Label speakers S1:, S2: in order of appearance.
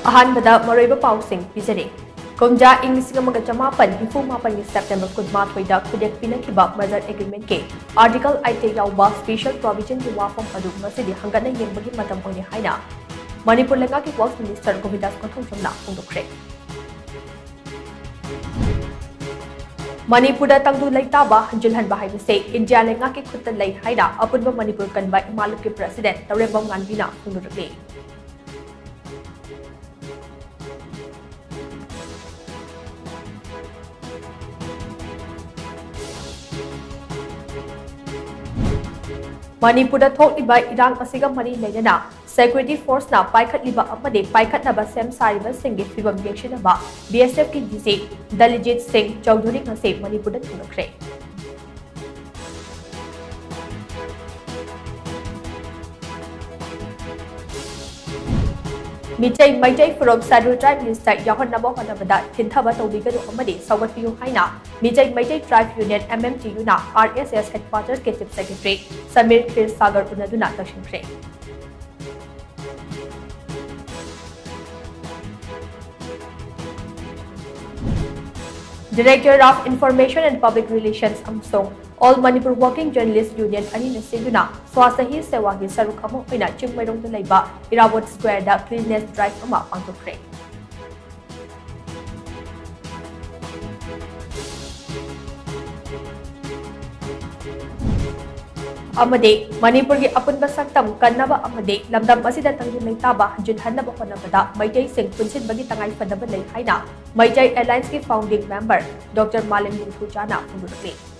S1: अहानबदा मरोइबा पाउसिंग पिजरे कुमजा इंग लिसिंग अमगा चमापन निफु मापन September कुदमाथोइदा खुदेक पिनखिबा merger agreement के आर्टिकल 8 याउबा स्पेशल प्रोविजन की वाफम अदु मसिदि हंगना येंबगी मतम ओइने हाइना मणिपुर लेंगा की वर्क्स मिनिस्टर गोविंदास कोथोंजमना फोंदोखरे मणिपुर तंगदु लेताबा हंजुलहनबा हाइबसे इंडिया लेंगा की खुद लई हाइना अपुनबा मणिपुर कनबा इमालुक के प्रेसिडेंट तौरेंबम गांधीना फोंदोरले मणिपुर थोक्लिबा इरांग असिगा मरी लेना सिक्योरिटी फोर्स ना पाइखटलिबा अमदे पाइखटनबा सेम सारिबा सिंगे फिबम येक्षिनबा बीएसएफ की डीसी दलजीत सिंह चौधरी ngase मणिपुर थुनखरे मिचै मैचै फुरम साइडल ट्राइब लिस्ट याहनबा होनबदा थिनथबा तौबिगदु अमदे सौगतपियु हाइना मिचै मैचै ट्राइब यूनियन एमएमटीयू ना आरएसएस हेडक्वार्टर्स के चीफ सेक्रेटरी समीर खीरसागर उनदुना तक्षिंखरे Director of Information and Public Relations Amsong All Manipur Working Journalists Union Anina Siduna Swasahi Sewagi Saruk Amo Ina Chingmairong Laiba Irawat Square da Cleanliness Drive Ama Pangtokre Amade Manipur ki apunba saktam kannaba amade lamdam asida tangdu leitaba junhanaba honabada Maitai Singh punsin bagi tangai fadaba lei haina Maitai Alliance ki founding member Dr. Malin Muthu Jana Fundurle